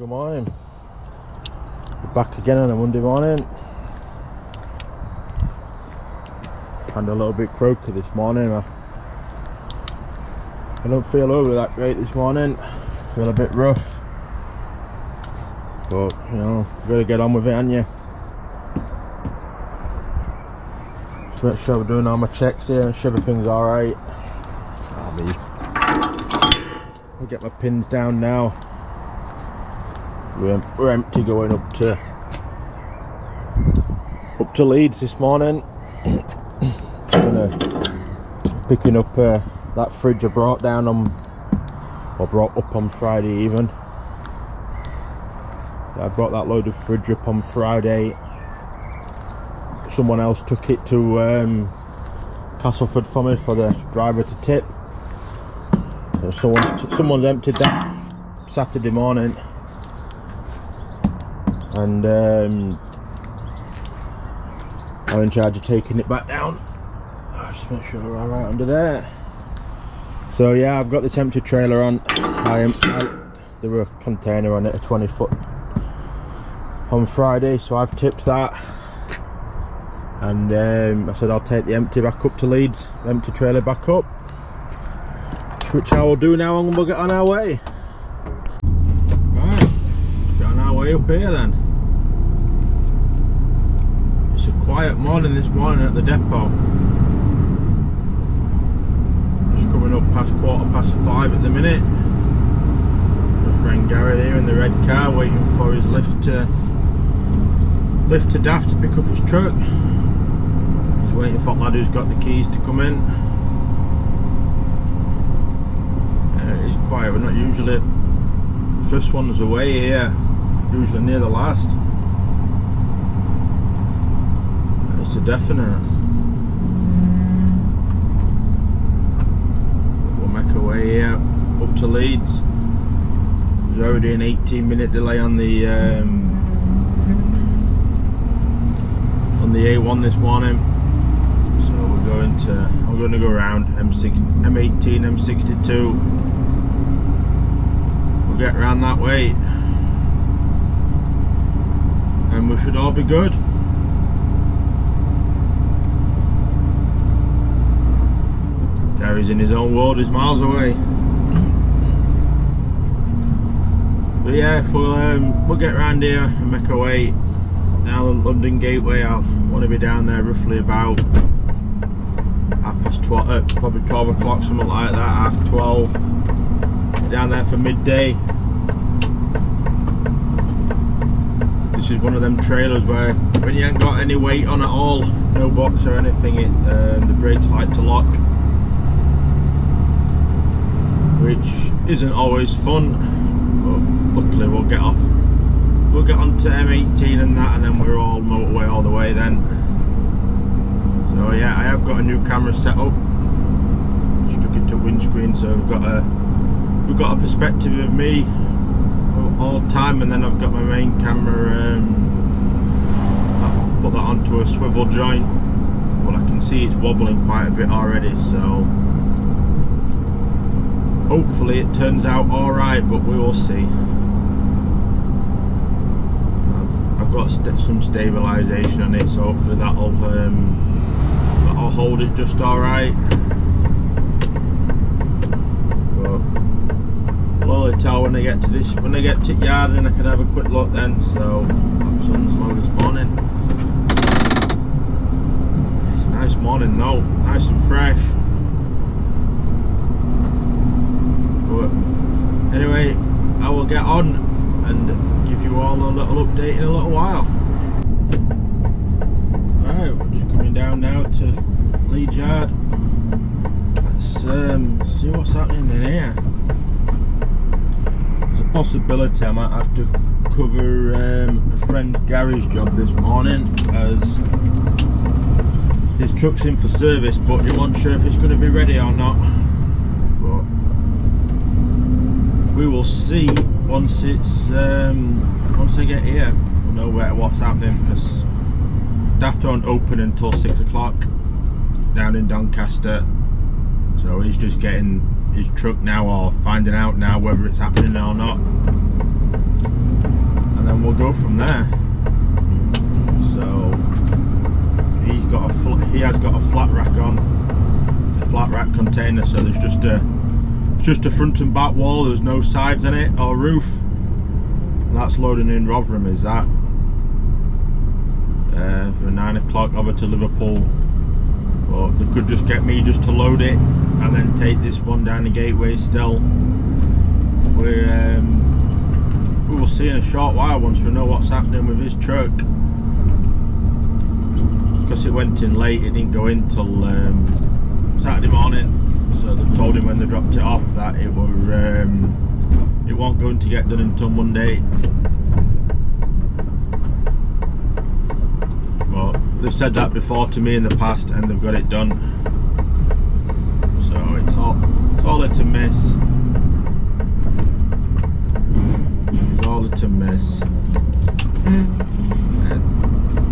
Good morning. We're back again on a Monday morning. And a little bit croaky this morning. I don't feel over that great this morning. I feel a bit rough. But, you know, you've got to get on with it, haven't you? Just make sure we're doing all my checks here, make sure everything's alright. I'll get my pins down now. We're empty going up to Leeds this morning. Picking up that fridge I brought down brought up on Friday even. I brought that load of fridge up on Friday. Someone else took it to Castleford for me for the driver to tip. So someone's emptied that Saturday morning. And I'm in charge of taking it back down. I'll just make sure we're alright under there. So yeah, I've got this empty trailer on. There were a container on it, a 20 foot on Friday, so I've tipped that. And I said I'll take the empty back up to Leeds, empty trailer back up, which I will do now, and we'll get on our way. Right, get on our way up here then. It's a quiet morning this morning at the depot. Just coming up past 5:15 at the minute. My friend Gary there in the red car waiting for his lift to Daft to pick up his truck. He's waiting for the lad who's got the keys to come in. It's quiet, we're not usually first ones away here, usually near the last. It's a definite. We'll make our way here up to Leeds. There's already an 18-minute delay on the A1 this morning, so I'm going to go around M18, M62. We'll get around that way, and we should all be good. Gary's in his own world, he's miles away. But yeah, we'll get around here and make our way down the London Gateway. I'll want to be down there roughly about 12, probably 12 o'clock, something like that, 12:30. Down there for midday. This is one of them trailers where when you ain't got any weight on at all, no box or anything, the brakes like to lock, which isn't always fun, but luckily we'll get off. We'll get on to M18 and that, and then we're all motorway all the way then. So yeah, I have got a new camera set up. Stuck it to windscreen, so we've got a perspective of me all the time, and then I've got my main camera. I'll put that onto a swivel joint. Well, I can see it's wobbling quite a bit already, so hopefully it turns out all right, but we will see. I've got some stabilisation on it, so hopefully that'll hold it just all right. But we'll only tell when I get to the yard, and I can have a quick look then. So the sun's low this morning. It's a nice morning though, nice and fresh. But anyway, I will get on and give you all a little update in a little while. Alright, we're just coming down now to Leeds Yard. Let's see what's happening in here. There's a possibility I might have to cover a friend Gary's job this morning, as his truck's in for service, but he wasn't sure if it's going to be ready or not. But we will see once I get here. We'll know what's happening, because Daft don't open until 6 o'clock down in Doncaster, so he's just getting his truck now, or finding out now whether it's happening or not. then we'll go from there. So he has got a flat rack on, a flat rack container, so there's just a front and back wall, there's no sides in it or roof. And that's loading in Rotherham, is that for 9 o'clock over to Liverpool. But they could just get me just to load it and then take this one down the gateway still. We will see in a short while once we know what's happening with his truck. Because it went in late, it didn't go in till Saturday morning. So they've told him when they dropped it off that it won't going to get done until Monday. But they've said that before to me in the past, and they've got it done. So it's all hit and miss. It's all hit and miss.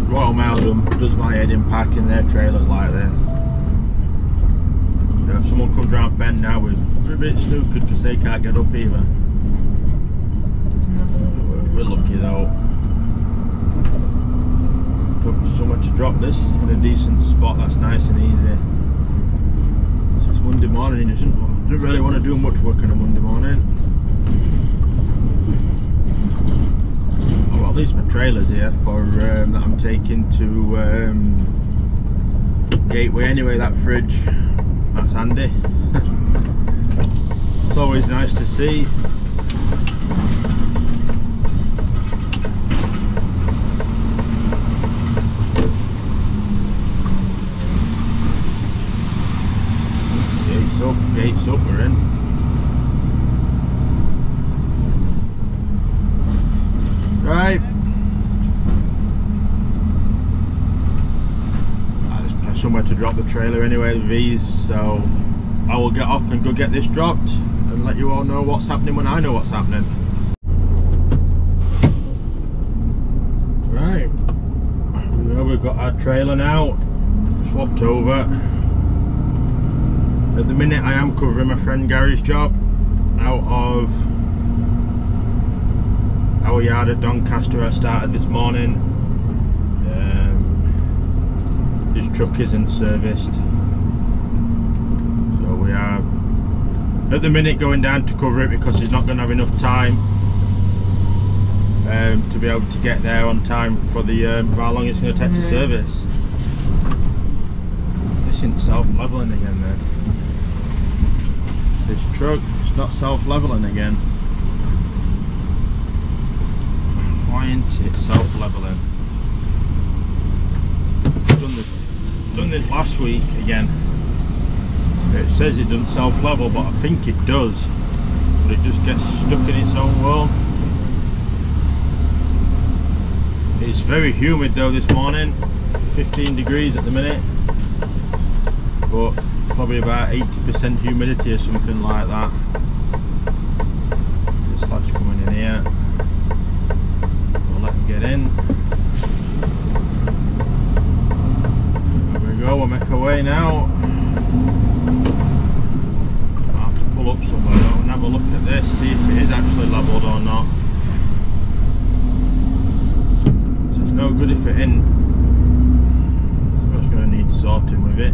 Royal Mail does my head in packing their trailers like this. You know, if someone comes round Bend now, we're a bit snookered because they can't get up either. We're lucky though. Got somewhere to drop this in a decent spot that's nice and easy. So it's Monday morning, and you didn't really want to do much work on a Monday morning. Oh, well, at least my trailer's here for that I'm taking to Gateway anyway, that fridge. That's handy. It's always nice to see. Gates up, we're in. Right. There's somewhere to drop the trailer anyway, the V's, so I will get off and go get this dropped and let you all know what's happening when I know what's happening. Right. We've got our trailer now swapped over. At the minute I am covering my friend Gary's job out of our yard at Doncaster. I started this morning. His truck isn't serviced, so we are at the minute going down to cover it because he's not going to have enough time to be able to get there on time for the how long it's going to take to service. This isn't self-leveling again then. This truck is not self-leveling again. Why isn't it self-leveling? Done this last week again. It says it doesn't self-level, but I think it does. But it just gets stuck in its own world. It's very humid though this morning. 15 degrees at the minute. But probably about 80% humidity or something like that. This lad's coming in here. We'll let him get in. There we go, we'll make our way now. I'll have to pull up somewhere though and have a look at this, see if it is actually levelled or not. So it's no good if it isn't. So it's going to need sorting with it.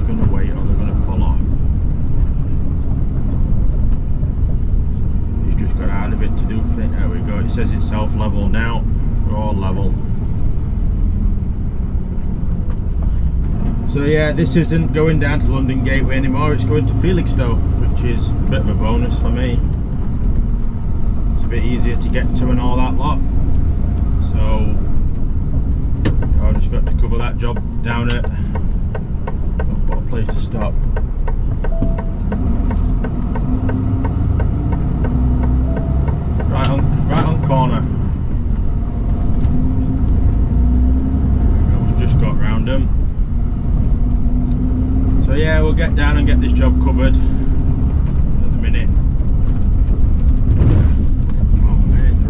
Going to wait or they're going to pull off. He's just got out of it to do thing. There we go, it says it's self-level now. We're all level. So yeah, this isn't going down to London Gateway anymore, it's going to Felixstowe, which is a bit of a bonus for me. It's a bit easier to get to and all that lot. So I've just got to cover that job down at place to stop. Right on corner. We've just got round them. So yeah, we'll get down and get this job covered. At the minute. Oh man, the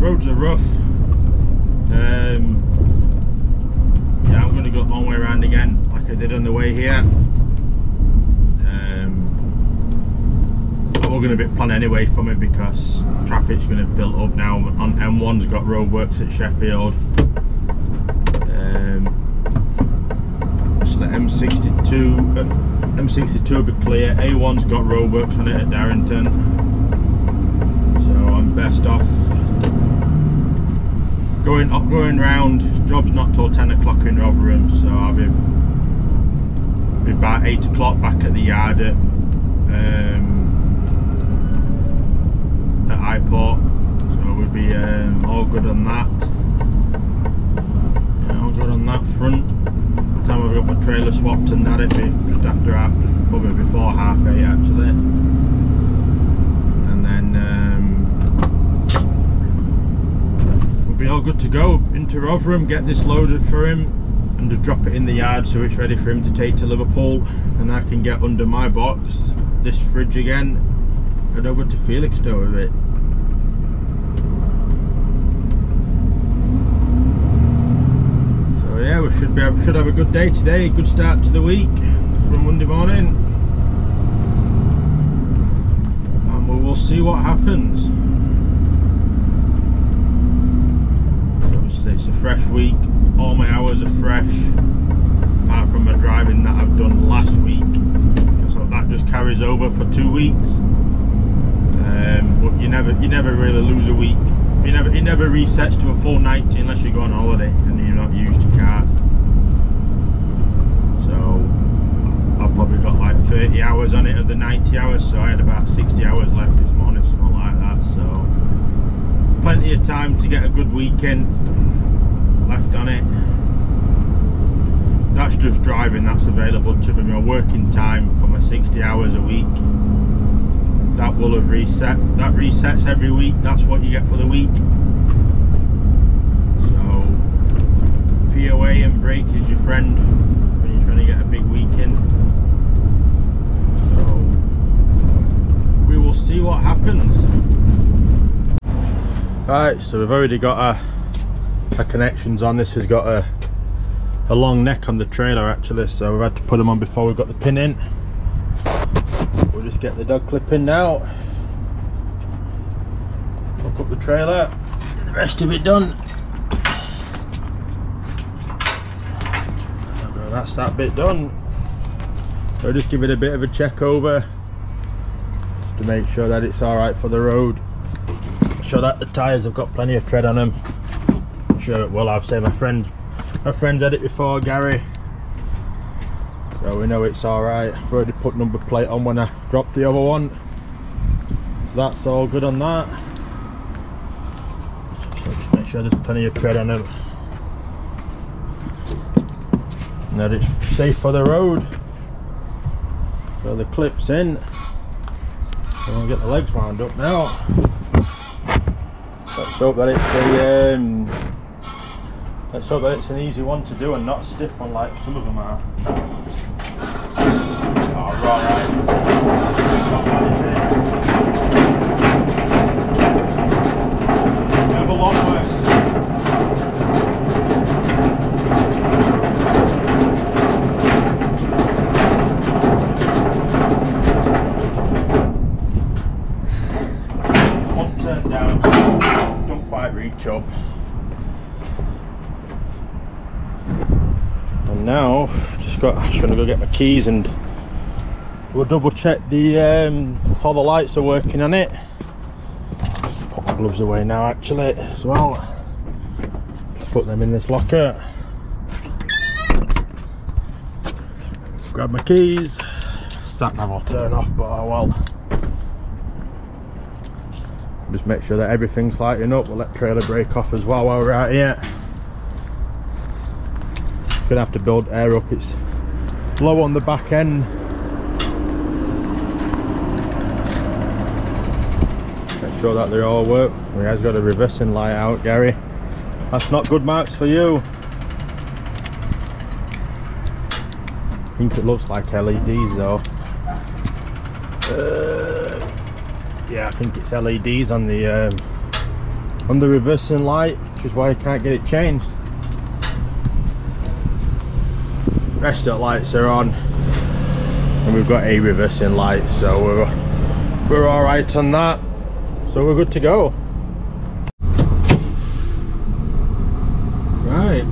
roads are rough. Yeah, I'm going to go a long way around again. I did on the way here. What we're going to be planned anyway for me because traffic's going to build up now. On M1's got roadworks at Sheffield. So the M62 will be clear. A1's got roadworks on it at Darrington. So I'm best off going round. Job's not till 10 o'clock in Rotherham, so I'll be about 8 o'clock back at the yard at Highport. So we'll be all good on that. Yeah, all good on that front. By the time I've got my trailer swapped and that, it'll be just after probably before 8:30 actually. And then we'll be all good to go into Rotherham, get this loaded for him and just drop it in the yard so it's ready for him to take to Liverpool, and I can get under my box, this fridge again, head over to Felixstowe with it. So yeah, we should have a good day today, good start to the week from Monday morning, and we will see what happens. Obviously it's a fresh week. All my hours are fresh, apart from my driving that I've done last week, so that just carries over for 2 weeks. But you never really lose a week. It never resets to a full 90 unless you go on holiday and you've not used your car. So I've probably got like 30 hours on it of the 90 hours, so I had about 60 hours left this morning, something like that. So plenty of time to get a good weekend left on it. That's just driving, that's available to me. My working time for my 60 hours a week, that will have reset. That resets every week. That's what you get for the week. So POA and break is your friend when you're trying to get a big weekend. So we will see what happens. Right, so we've already got our connections on. This has got a long neck on the trailer actually, so we've had to put them on before we got the pin in. We'll just get the dog clip in now, hook up the trailer, get the rest of it done. So that's that bit done. So just give it a bit of a check over just to make sure that it's alright for the road. Sure that the tyres have got plenty of tread on them. I'm sure it will. I've seen my friends had it before, Gary, so we know it's alright. I've already put number plate on when I dropped the other one. That's all good on that. So just make sure there's plenty of tread on them and that it's safe for the road. So the clip's in. So I'll get the legs wound up now. Let's hope that it's an easy one to do and not a stiff one like some of them are. Oh, right. Have a lot worse. One turn down, don't quite reach up. And now just gonna go get my keys and we'll double check the all the lights are working on it. Put my gloves away now actually as well. Put them in this locker. Grab my keys. Sat nav will turn off, but oh well. Just make sure that everything's lighting up. We'll let trailer brake off as well while we're out here. Gonna have to build air up, it's low on the back end. Make sure that they all work. He has got a reversing light out, Gary. That's not good marks for you. I think it looks like LEDs though. Yeah, I think it's LEDs on the reversing light, which is why you can't get it changed. Rest of the lights are on and we've got a reversing light, so we're all right on that, so we're good to go. Right,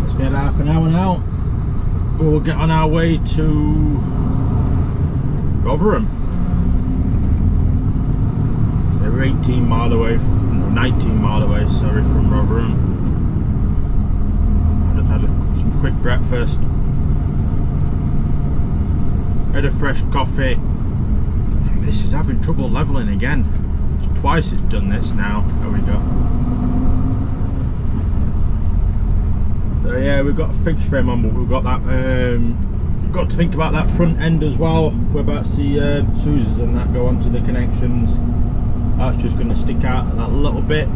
it's been half an hour now. We'll get on our way to Rotherham. So we're 18 mile away, no, 19 mile away, sorry, from Rotherham. I just had some quick breakfast, had a fresh coffee. This is having trouble leveling again. It's twice it's done this now. There we go. So yeah, we've got a fixed frame on, but we've got that. We've got to think about that front end as well. We're about to see Susans and that go onto the connections. That's just going to stick out that little bit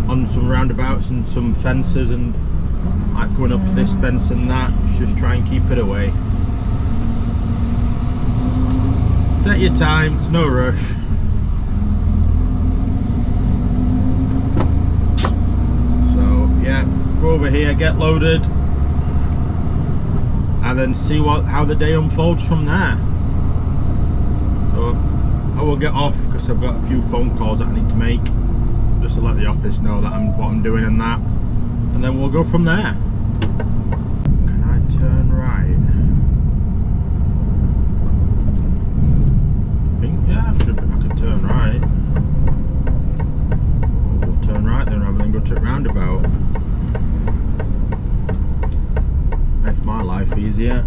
on some roundabouts and some fences, and like going up to this fence and that. Just try and keep it away. Take your time, there's no rush. So yeah, go over here, get loaded, and then see how the day unfolds from there. So I will get off because I've got a few phone calls that I need to make, just to let the office know that what I'm doing and that, and then we'll go from there. Can I turn right? Yeah, I could turn right. We'll turn right then rather than go to a roundabout. Makes my life easier.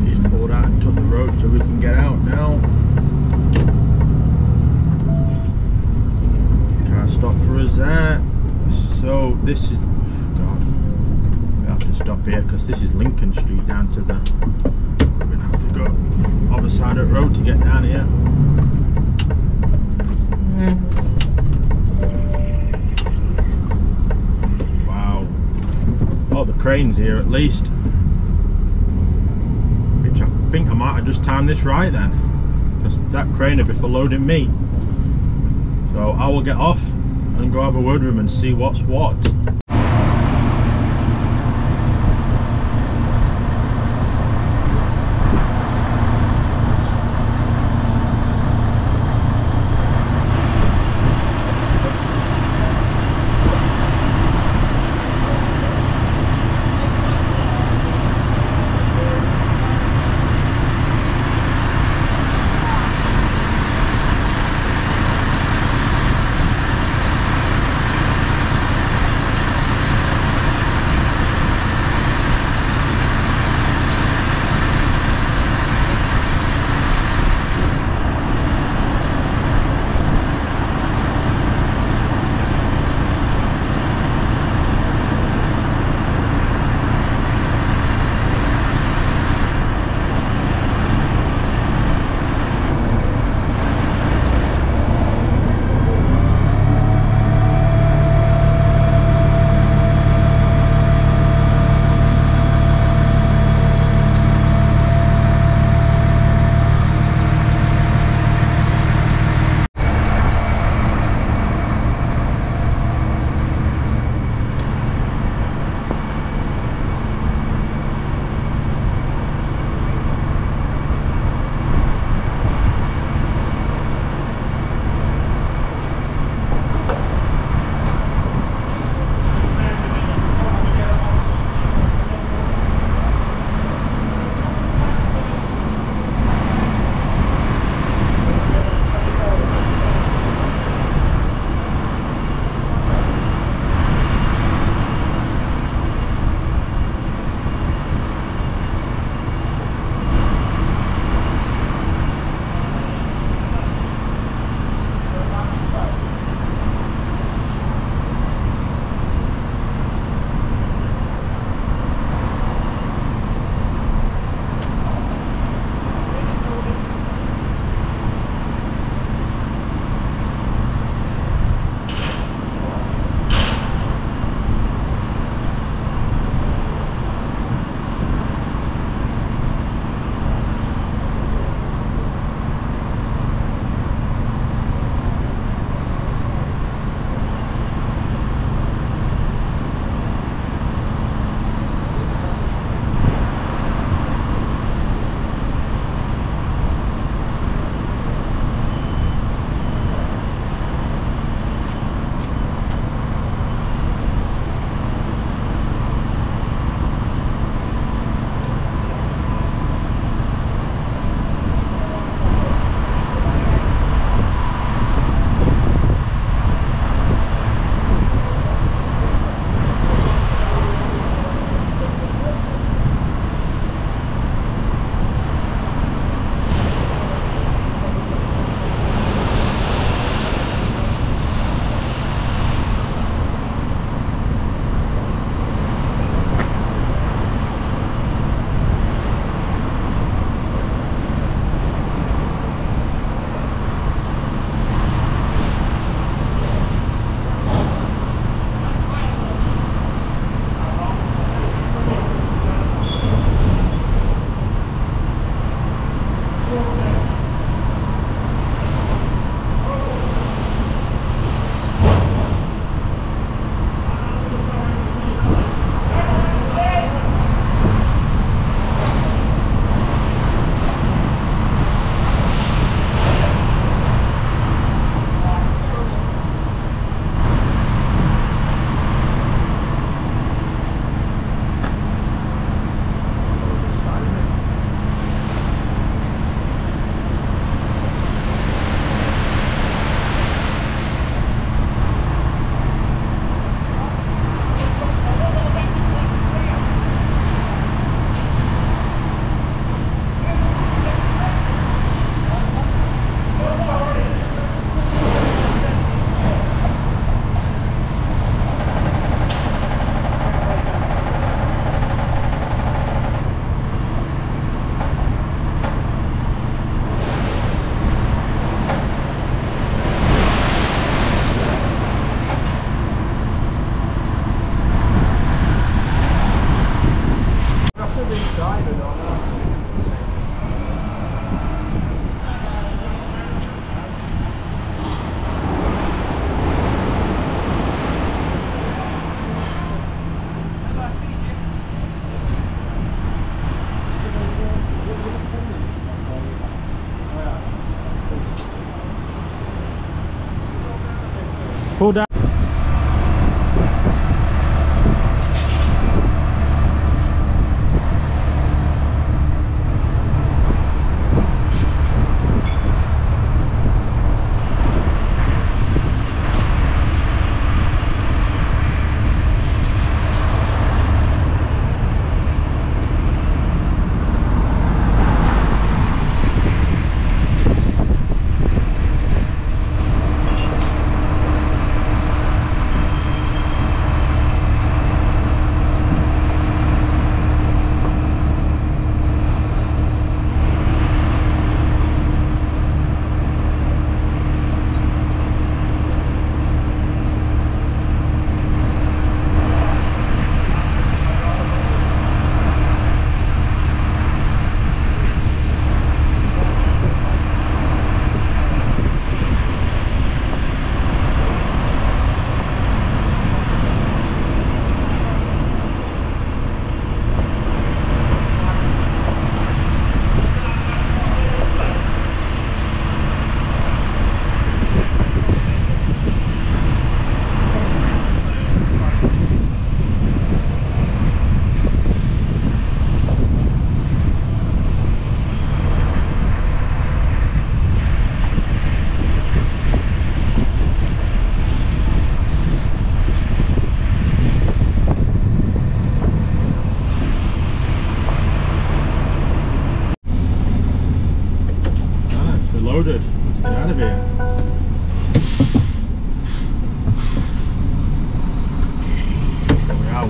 He's pulled out and took the road so we can get out now. Can't stop for us there. So this is, God, we have to stop here because this is Lincoln Street down to the, we're going to have to go other side of the road to get down here. Wow. Oh, the crane's here at least. Which I think I might have just timed this right then, because that crane would be for loading me. So I will get off and go have a word with him and see what's what.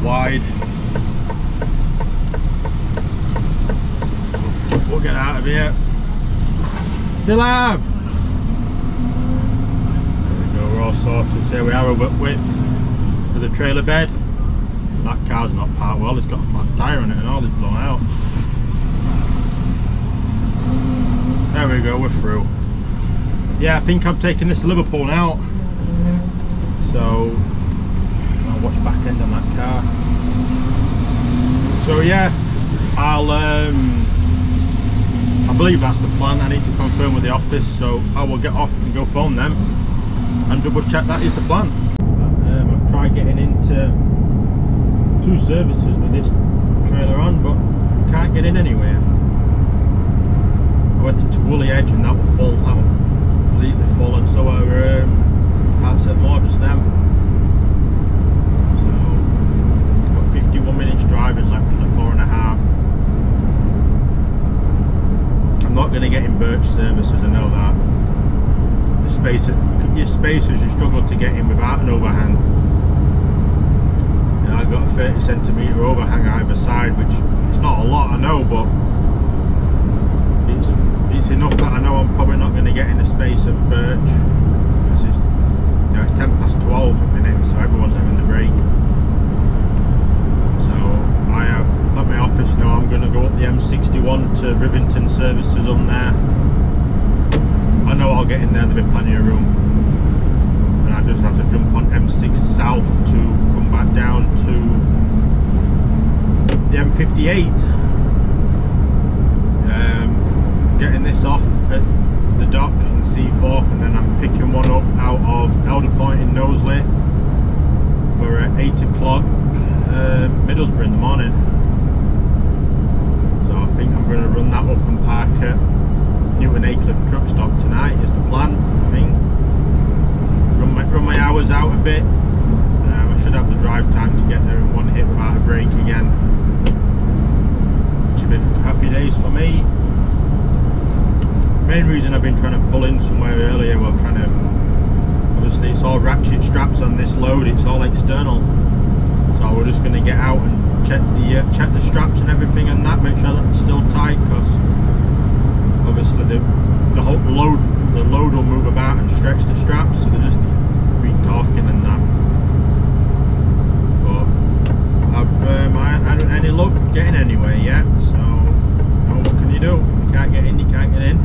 wide. We'll get out of here. Still have. There we go, we're all sorted. So here we are, over width for the trailer bed. That car's not parked well, it's got a flat tyre on it and all, it's blown out. There we go, we're through. Yeah, I think I'm taking this to Liverpool now. So I'll watch back end on that car. So yeah, I believe that's the plan. I need to confirm with the office, so I will get off and go phone them and double check that is the plan. I've tried getting into 2 services with this trailer on, but can't get in anywhere. I went into Woolly Edge and that was full, that was completely full, and so are St More, just them. So it's got 51 minutes driving left in the 4.5. I'm not going to get in Birch services, I know that. The space, your spaces you struggle to get in without an overhang. You know, I've got a 30cm overhang either side, which it's not a lot, I know, but it's enough that I know I'm probably not going to get in the space at Birch, because it's, you know, it's 12:10 at the minute, so everyone's having the break. So I have let my office know I'm going to go up the M61 to Rivington services on there. I know I'll get in there, there'll be plenty of room, and I just have to jump on M6 South to come back down to the M58. Getting this off at the dock in Seaforth, and then I'm picking one up out of Elder Point in Knowsley for 8 o'clock Middlesbrough in the morning. So I think I'm going to run that up and park at Newton Aycliffe truck stop tonight is the plan. I think run my hours out a bit. I should have the drive time to get there in one hit without a break again, which will be happy days for me. Main reason I've been trying to pull in somewhere earlier, well, trying to, obviously it's all ratchet straps on this load, it's all external, so we're just going to get out and check the straps and everything and that, make sure that it's still tight, because obviously the whole load will move about and stretch the straps, so they just re-torquing and that. But I haven't had any luck getting anywhere yet, so what can you do? If you can't get in, you can't get in.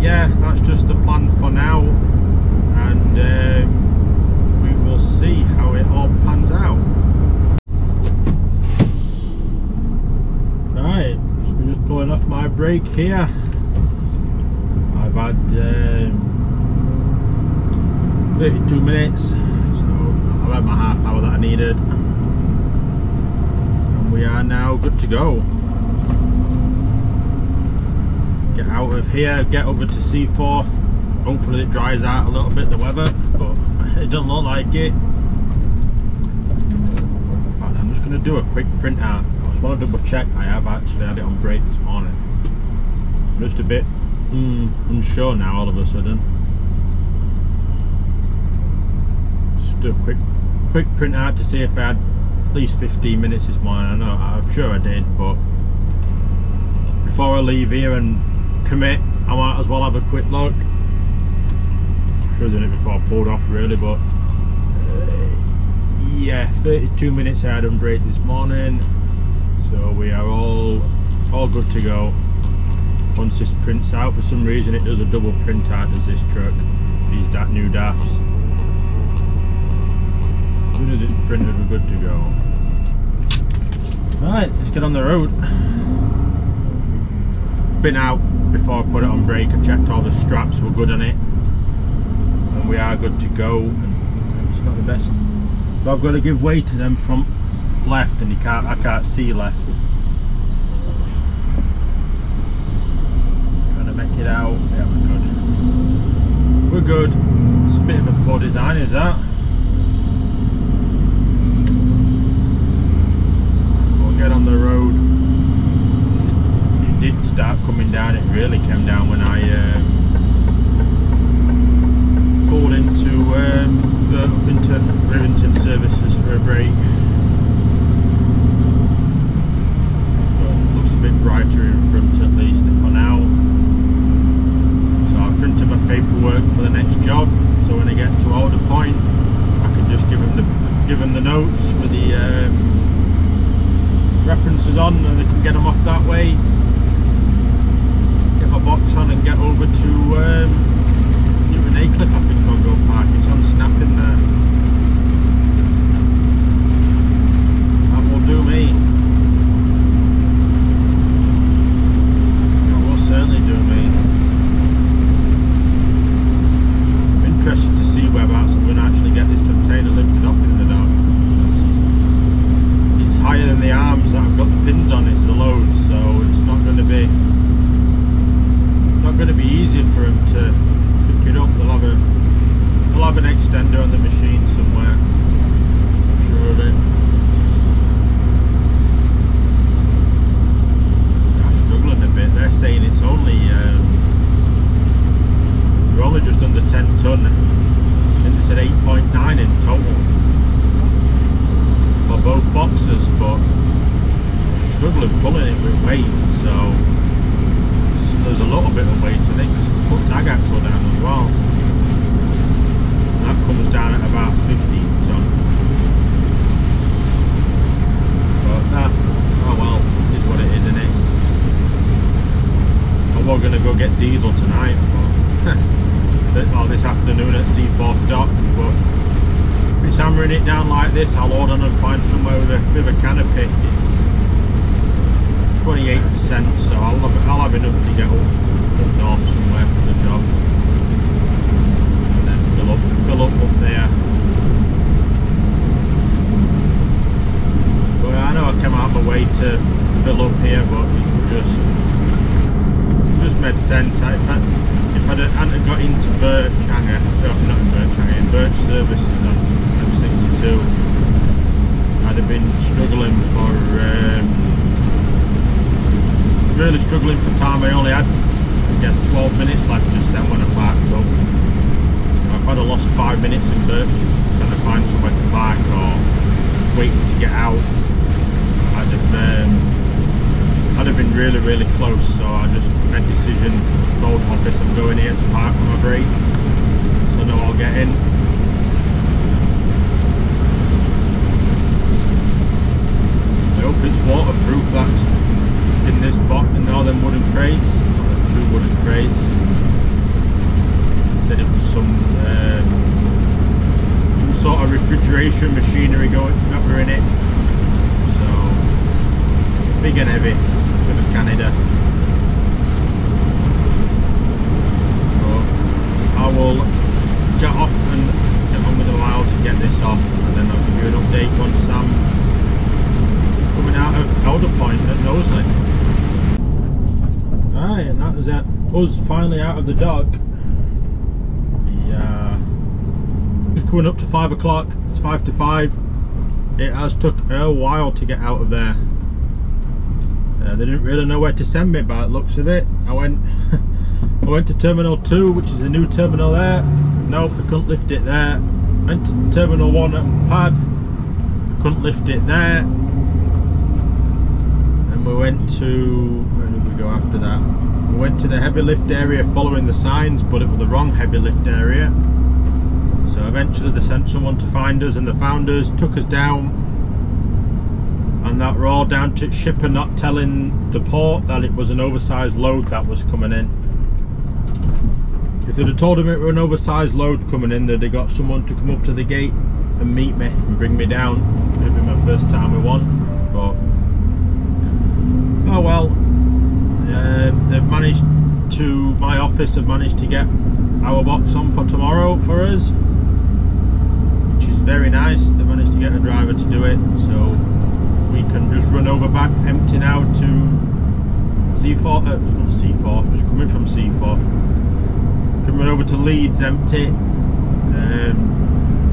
Yeah, that's just the plan for now, and we will see how it all pans out. Right, so we're just pulling off my break here. I've had 32 minutes, so I've had my half hour that I needed, and we are now good to go. Get out of here, get over to Seaforth. Hopefully it dries out a little bit, the weather, but it doesn't look like it. Right, I'm just going to do a quick print out. I just want to double check. I have actually had it on break this morning. I'm just a bit unsure now all of a sudden. Just do a quick print out to see if I had at least 15 minutes this morning. I know, I'm sure I did, but before I leave here and commit, I might as well have a quick look. Should have done it before I pulled off really, but yeah, 32 minutes I had on break this morning, so we are all good to go. Once this prints out, for some reason it does a double print out, does this truck, these new DAFs. As soon as it's printed, we're good to go. Right, let's get on the road. Been out before I put it on brake, I checked all the straps were good on it, and we are good to go. And it's not the best, but I've got to give way to them from left, and I can't see left. Trying to make it out. Yeah, we're good. It's a bit of a poor design, is that? We'll get on the road. Did start coming down. It really came down when I pulled into work for the next job. So when I get to order point, I can just give them the notes with the references on, and they can get them off that way. Get my box on and get over to Cliff, I think I'll go park. It's on Snap in there. That will do me. That will certainly do me. I'm interested to see whereabouts I'm going to actually get this container lifted up in the dock. It's higher than the arms that I've got the pins on. It's the load, so it's not going to be easy for him to it up. They'll have an extender on the machine somewhere, I'm sure of it. They're struggling a bit. They're saying it's only they're only just under 10 ton. I think they said 8.9 in total for both boxes, but they're struggling pulling it with weight, so there's a little bit of weight in it because it's put drag axle down as well. That comes down at about 15 ton. But that, oh well, is what it is, isn't it? And we're going to go get diesel tonight, but well, this afternoon at Seaforth Dock. But if it's hammering it down like this, I'll order and find somewhere with a bit of a canopy. 28%, so I'll have enough to get up north somewhere for the job, and then fill up there. But I know I came out of my way to fill up here, but it just made sense. If I hadn't got into Birch Hanger, not Birch Hanger, in Birch Services on M62, I'd have been struggling for really struggling for time. I only had, again, 12 minutes left just then when I parked up. If I'd have lost 5 minutes in Birch trying to find somewhere to park or waiting to get out, I'd have been really close. So I just made a decision, told the office I'm going here to park on my break, so I know I'll get in. I hope it's waterproof. That's in this box, in all them wooden crates, 2 wooden crates. Said it was some sort of refrigeration machinery got in it, so big and heavy, bit of Canada. So I will get off and get on with the miles and get this off, and then I'll give you an update once I'm coming out of Elder Point at Knowsley. Right, and that was it. Us finally out of the dock. Yeah, just coming up to 5 o'clock. It's 5 to 5. It has took a while to get out of there. They didn't really know where to send me by the looks of it. I went to Terminal 2, which is a new terminal there. Nope, I couldn't lift it there. Went to Terminal 1 at Pad. Couldn't lift it there. And we went to, where did we go after that? We went to the heavy lift area following the signs, but it was the wrong heavy lift area. So eventually they sent someone to find us, and the found us, took us down. And that were all down to shipper not telling the port that it was an oversized load that was coming in. If they'd have told them it was an oversized load coming in, they'd have got someone to come up to the gate and meet me and bring me down. It would be my first time with one, but oh well. They've managed to, my office have managed to get our box on for tomorrow for us, which is very nice. They managed to get a driver to do it, so we can just run over back empty now to Seaforth, just coming from Seaforth. Can run over to Leeds empty,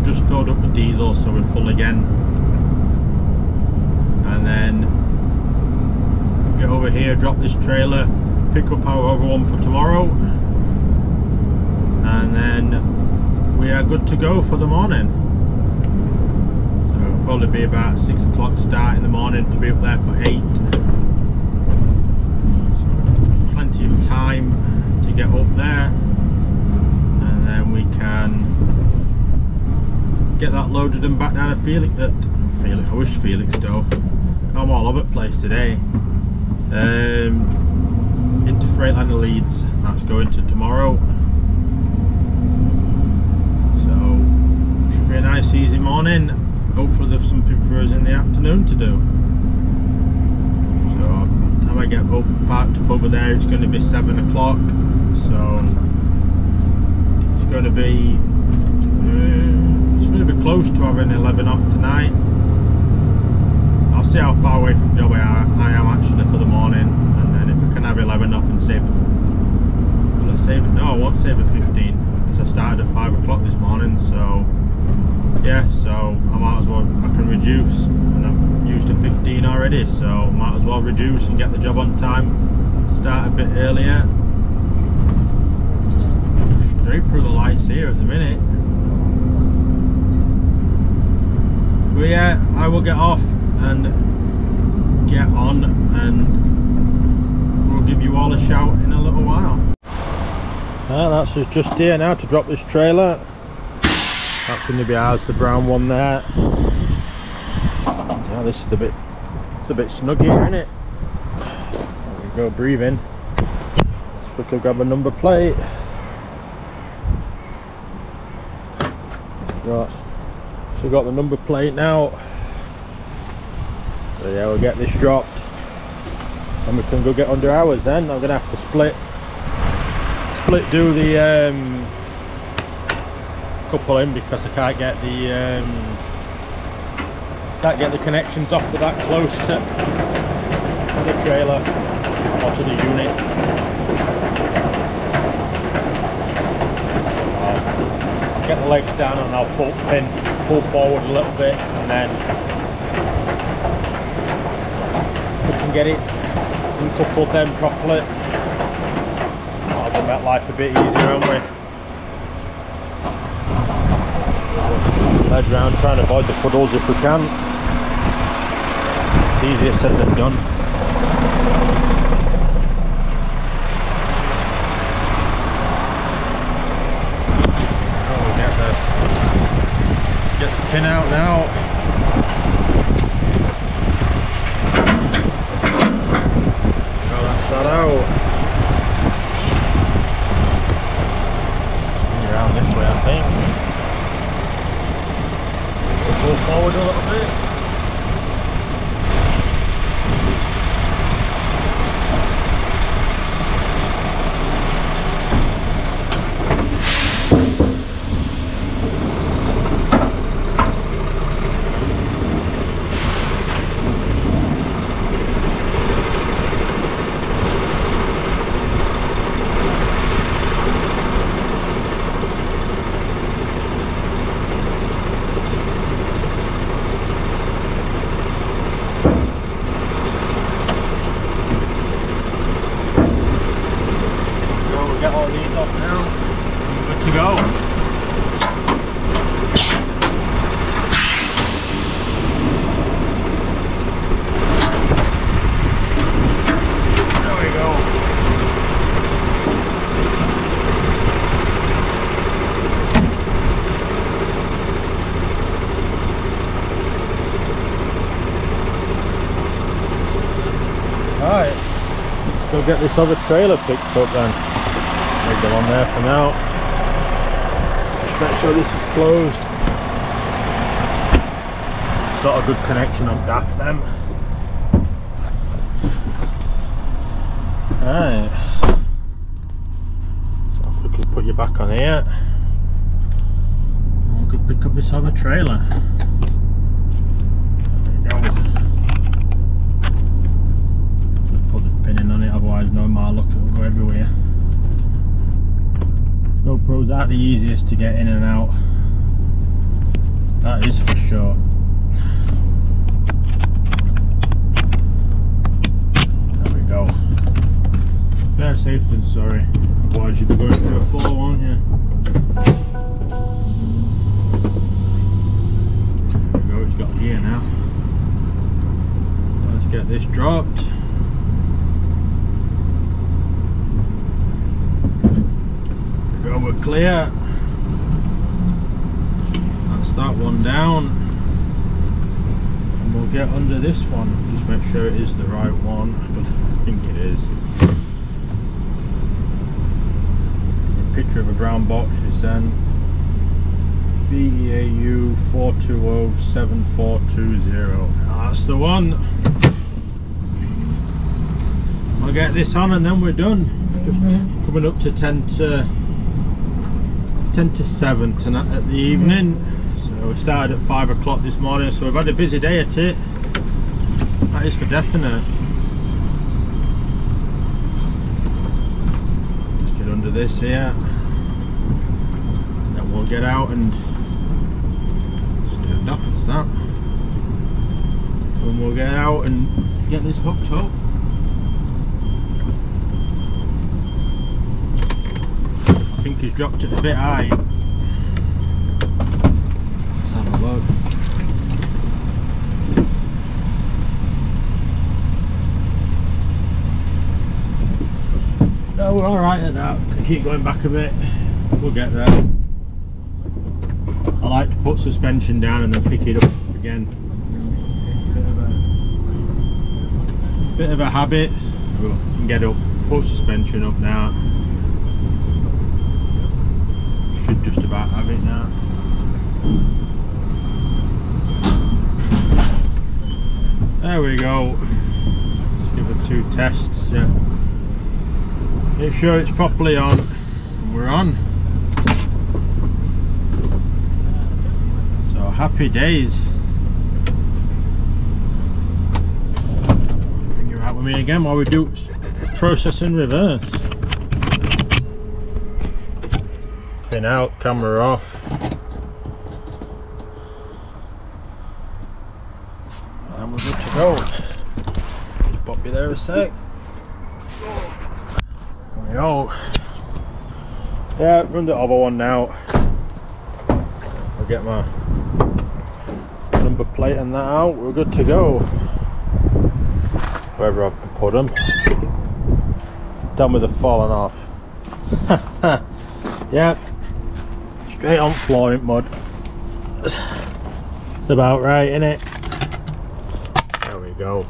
just filled up with diesel, so we're full again. And then get over here, drop this trailer, pick up our other one for tomorrow, and then we are good to go for the morning. So it'll probably be about 6 o'clock start in the morning to be up there for 8. So plenty of time to get up there, and get that loaded and back down to Felix. I wish Felixstowe. I'm all over the place today. Into Freightliner Leeds. That's going to tomorrow. So should be a nice easy morning. Hopefully there's something for us in the afternoon to do. So by the time I get parked up over there, it's going to be 7 o'clock. So it's going to be close to having 11 off tonight. I'll see how far away from job I am actually for the morning, and then if we can have 11 off and save it. Will I save it? No, I won't save it 15 because I started at 5 o'clock this morning. So yeah, so I might as well, I can reduce, and I've used a 15 already, so I might as well reduce and get the job on time, start a bit earlier. Straight through the lights here at the minute. But yeah, I will get off and get on, and we'll give you all a shout in a little while. That's us just here now to drop this trailer. That's going to be ours, the brown one there. Yeah, this is a bit snug here, isn't it? There we go, breathe in. Let's quickly grab a number plate. So we've got the number plate now. So yeah, we'll get this dropped and we can go get under hours then. I'm going to have to split do the couple in because I can't get the connections off to that close to the trailer or to the unit. Get the legs down and I'll pull forward a little bit, and then we can get it uncoupled then properly. That'll make life a bit easier, won't we? Head round, trying to avoid the puddles if we can. It's easier said than done. Get the pin out now. Oh, that's that out. Spin around this way, I think. We'll pull forward a little bit. Get all these off now. Good to go. There we go. Alright, go get this other trailer picked up then. Go on there for now. Just make sure this is closed. It's not a good connection on daft them. Alright. So I'll quickly put you back on here. And we'll go pick up this other trailer. There we go. Put the pin in on it, otherwise no matter look, it'll go everywhere. GoPros aren't the easiest to get in and out, that is for sure. There we go. Better safe than sorry, otherwise you'd be going through a fall, won't you? There we go, it's got gear now. Let's get this dropped. We're clear. That's that's that one down, and we'll get under this one, just make sure it is the right one, but I think it is. A picture of a brown box you sent, BEAU 4207420. That's the one. I'll get this on and then we're done. Just coming up to 10 to 7 tonight at the evening. So we started at 5 o'clock this morning, so we've had a busy day at it. That is for definite. Just get under this here. Then we'll get out and just turned off, it's that. And we'll get out and get this hooked up. I think he's dropped it a bit high. Let's have a look. No, we're alright at that. Can keep going back a bit. We'll get there. I like to put suspension down and then pick it up again. Bit of a habit. We can get up, put suspension up now. Should just about have it now. There we go. Let's give it 2 tests. Yeah. Make sure it's properly on. And we're on. So happy days. Bring you out with me again while we do process in reverse. Pin out, camera off. And we're good to go. Just pop you there a sec. There we go. Yeah, run the other one now. I'll get my number plate and that out. We're good to go. Wherever I've put them. Done with the falling off. Yep. Straight on floor in mud. It's about right, isn't it? There we go.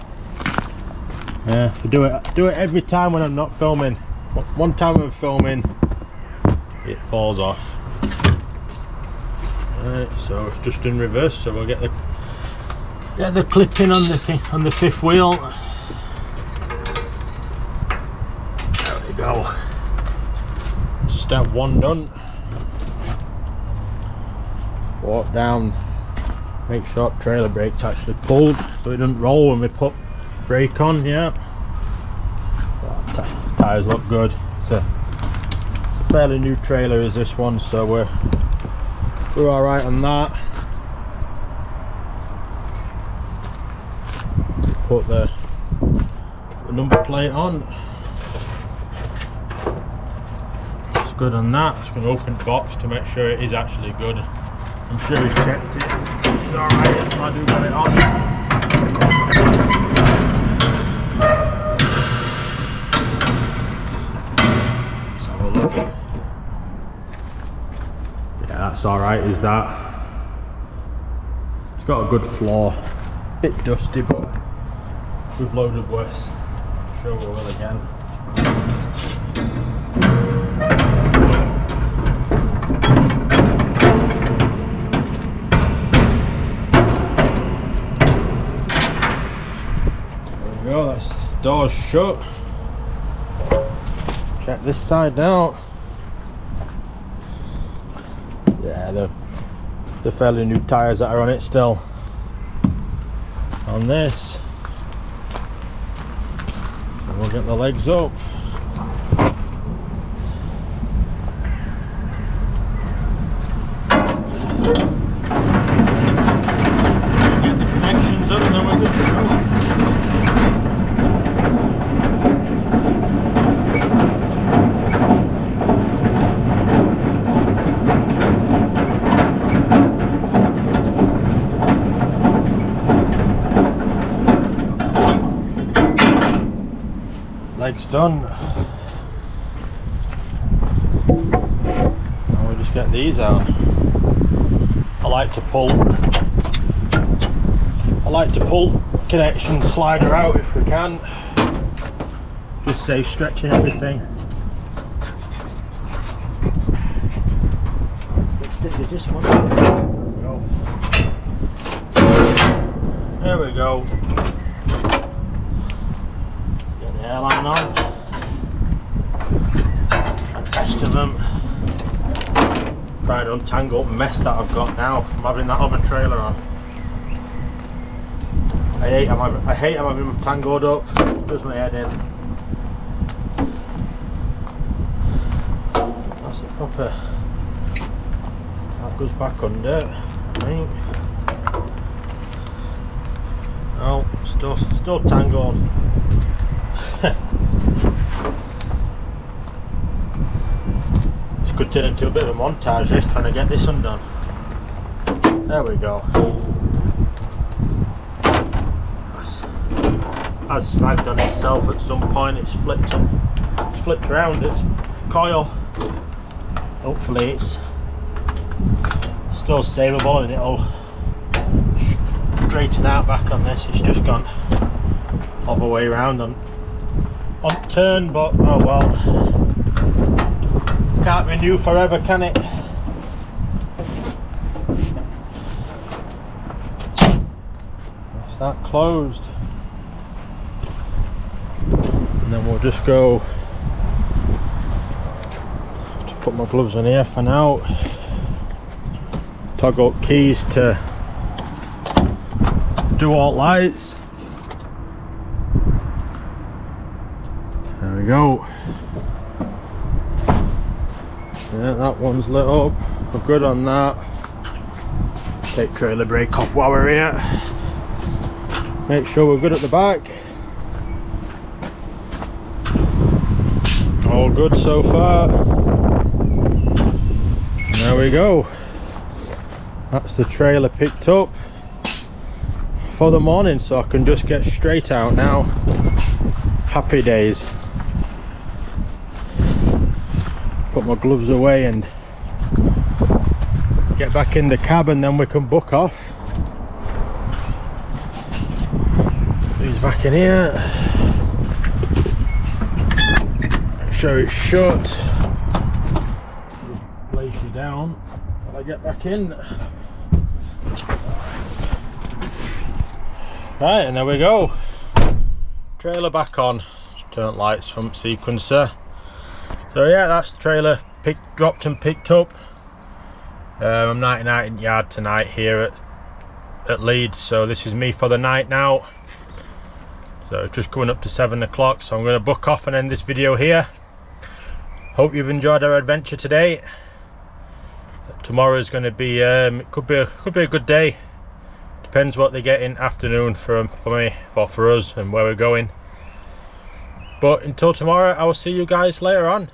Yeah, I do it every time when I'm not filming. One time I'm filming, it falls off. Right, so it's just in reverse. So we'll get the clipping on the 5th wheel. There we go. Step 1 done. Walk down, make sure trailer brake's actually pulled so it doesn't roll when we put brake on. Yeah, tyres look good. It's a fairly new trailer is this one, so we're alright on that. Put the number plate on. It's good on that. Just going to open the box to make sure it is actually good. I'm sure he's checked it. It's alright, so I do get it on. Let's have a look. Yeah, that's alright, is that. It's got a good floor. Bit dusty, but we've loaded worse. I'm sure we will again. That's doors shut. Check this side now. Yeah, the fairly new tyres that are on it still. On this, and we'll get the legs up. Get the connections up and then we're good to go. Legs done. Now we just get these out. I like to pull connection slider out if we can. Just save stretching everything. Which stick is this one? There we go. Get the airline on. And the rest of them. Trying to untangle the mess that I've got now from having that other trailer on. I hate having them tangled up. Does my head in. That's a proper. That goes back under, I think. Oh, still tangled. This could turn into a bit of a montage, this, trying to get this undone. There we go. Has snagged on itself at some point. It's flipped around its coil. Hopefully it's still savable and it'll straighten out back on this. It's just gone all the way around on turn, but oh well, can't renew forever, can it? That's that closed, and then we'll just go to put my gloves on here for now. Toggle keys to do all lights. There we go. Yeah, that one's lit up. We're good on that. Take trailer brake off while we're here. Make sure we're good at the back. All good so far. There we go. That's the trailer picked up for the morning, so I can just get straight out now. Happy days. Put my gloves away and get back in the cab, and then we can book off. He's back in here. Make sure it's shut. Just place you down while I get back in. Right, and there we go. Trailer back on. Just turn lights, front sequencer. So yeah, that's the trailer dropped and picked up. I'm nighting out in yard tonight here at Leeds, so this is me for the night now. So it's just coming up to 7 o'clock, so I'm going to book off and end this video here. Hope you've enjoyed our adventure today. Tomorrow is going to be it could be a good day. Depends what they get in afternoon for me or for us and where we're going. But until tomorrow, I will see you guys later on.